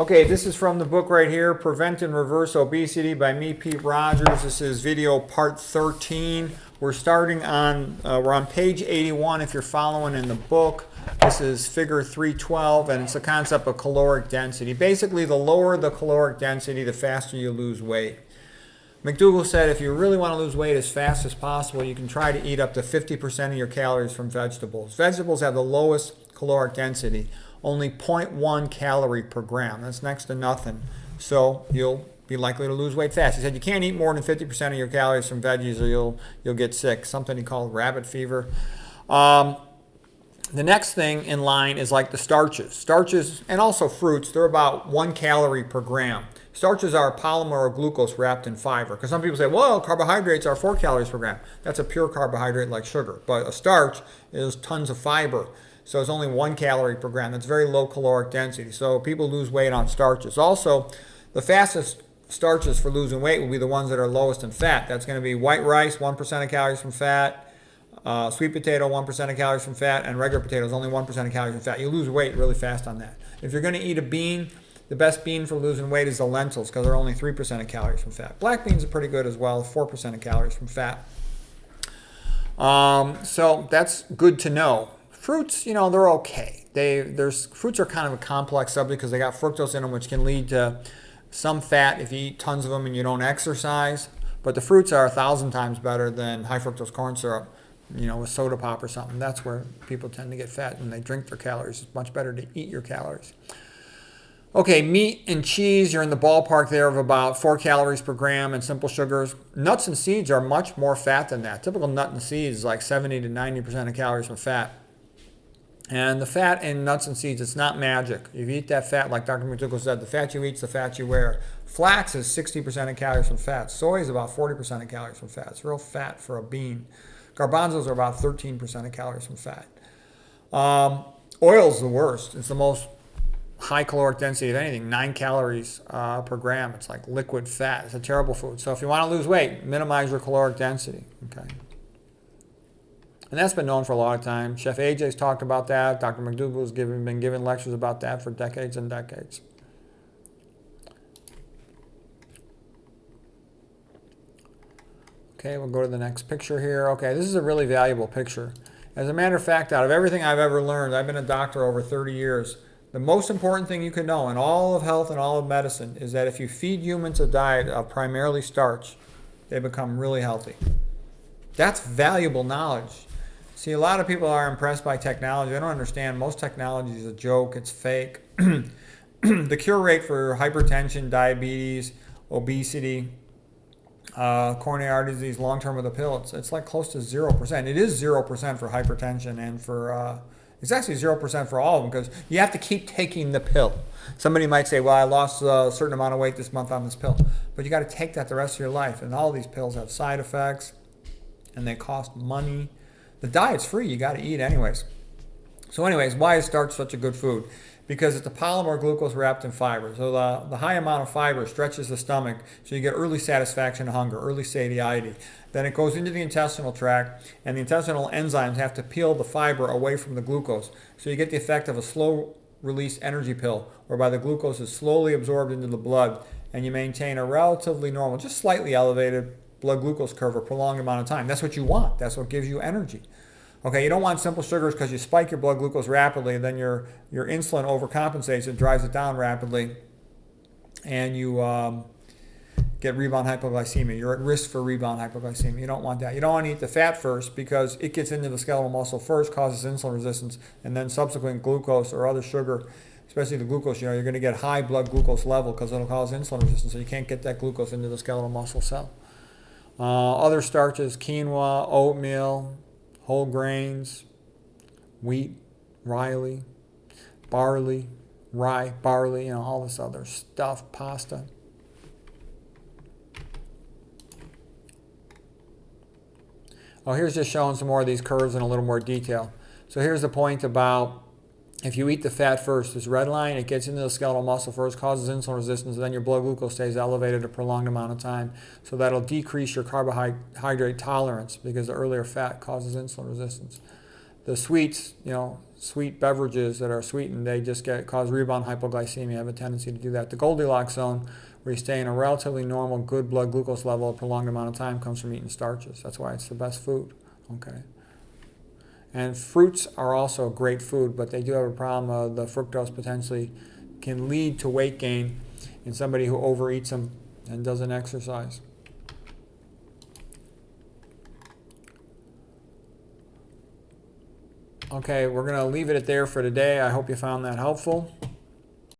Okay, this is from the book right here, Prevent and Reverse Obesity by me, Pete Rogers. This is video part 13. We're starting on, we're on page 81 if you're following in the book. This is figure 312, and it's the concept of caloric density. Basically, the lower the caloric density, the faster you lose weight. McDougall said if you really want to lose weight as fast as possible, you can try to eat up to 50% of your calories from vegetables. Vegetables have the lowest caloric density, only 0.1 calorie per gram. That's next to nothing. So you'll be likely to lose weight fast. He said you can't eat more than 50% of your calories from veggies or you'll get sick. Something he called rabbit fever. The next thing in line is like the starches. Starches and also fruits, they're about 1 calorie per gram. Starches are a polymer or glucose wrapped in fiber. Because some people say, well, carbohydrates are 4 calories per gram. That's a pure carbohydrate like sugar. But a starch is tons of fiber. So it's only 1 calorie per gram. That's very low caloric density. So people lose weight on starches. Also, the fastest starches for losing weight will be the ones that are lowest in fat. That's going to be white rice, 1% of calories from fat. Sweet potato, 1% of calories from fat. And regular potatoes, only 1% of calories from fat. You lose weight really fast on that. If you're going to eat a bean, the best bean for losing weight is the lentils because they're only 3% of calories from fat. Black beans are pretty good as well, 4% of calories from fat. So that's good to know. Fruits, you know, they're okay. Fruits are kind of a complex subject because they got fructose in them, which can lead to some fat if you eat tons of them and you don't exercise. But the fruits are 1,000 times better than high fructose corn syrup, you know, with soda pop or something. That's where people tend to get fat when they drink their calories. It's much better to eat your calories. Okay, meat and cheese, you're in the ballpark there of about 4 calories per gram, and simple sugars. Nuts and seeds are much more fat than that. Typical nut and seeds is like 70 to 90% of calories from fat. And the fat in nuts and seeds, it's not magic. If you eat that fat, like Dr. McDougall said, the fat you eat is the fat you wear. Flax is 60% of calories from fat. Soy is about 40% of calories from fat. It's real fat for a bean. Garbanzos are about 13% of calories from fat. Oil's the worst. It's the most high caloric density of anything, 9 calories per gram. It's like liquid fat. It's a terrible food. So if you want to lose weight, minimize your caloric density. Okay. And that's been known for a lot of time. Chef AJ's talked about that. Dr. McDougall's been giving lectures about that for decades and decades. Okay, we'll go to the next picture here. Okay, this is a really valuable picture. As a matter of fact, out of everything I've ever learned, I've been a doctor over 30 years, the most important thing you can know in all of health and all of medicine is that if you feed humans a diet of primarily starch, they become really healthy. That's valuable knowledge. See, a lot of people are impressed by technology. They don't understand most technology is a joke. It's fake. The cure rate for hypertension, diabetes, obesity, coronary artery disease, long-term with a pill, it's like close to 0%. It is 0% for hypertension and for, it's actually 0% for all of them because you have to keep taking the pill. Somebody might say, well, I lost a certain amount of weight this month on this pill. But you got to take that the rest of your life. And all these pills have side effects and they cost money. The diet's free. You got to eat anyways. So anyways, why is starch such a good food? Because it's a polymer glucose wrapped in fiber. So the high amount of fiber stretches the stomach, so you get early satisfaction of hunger, early satiety. Then it goes into the intestinal tract, and the intestinal enzymes have to peel the fiber away from the glucose. So you get the effect of a slow-release energy pill, whereby the glucose is slowly absorbed into the blood, and you maintain a relatively normal, just slightly elevated blood glucose curve a prolonged amount of time. That's what you want. That's what gives you energy. Okay, you don't want simple sugars because you spike your blood glucose rapidly, and then your insulin overcompensates, it drives it down rapidly, and you get rebound hypoglycemia. You're at risk for rebound hypoglycemia. You don't want that. You don't want to eat the fat first because it gets into the skeletal muscle first, causes insulin resistance, and then subsequent glucose or other sugar, especially the glucose, you're going to get high blood glucose level because it'll cause insulin resistance, so you can't get that glucose into the skeletal muscle cell. Other starches, quinoa, oatmeal, whole grains, wheat, rye, barley, all this other stuff, pasta. Oh, here's just showing some more of these curves in a little more detail. So here's the point about if you eat the fat first, this red line, it gets into the skeletal muscle first, causes insulin resistance, and then your blood glucose stays elevated a prolonged amount of time. So that'll decrease your carbohydrate tolerance because the earlier fat causes insulin resistance. the sweets, sweet beverages that are sweetened, they just cause rebound hypoglycemia, have a tendency to do that. The Goldilocks zone, where you stay in a relatively normal, good blood glucose level a prolonged amount of time, comes from eating starches. That's why it's the best food. Okay. And fruits are also great food, but they do have a problem of the fructose potentially can lead to weight gain in somebody who overeats them and doesn't exercise. Okay, we're going to leave it at there for today. I hope you found that helpful.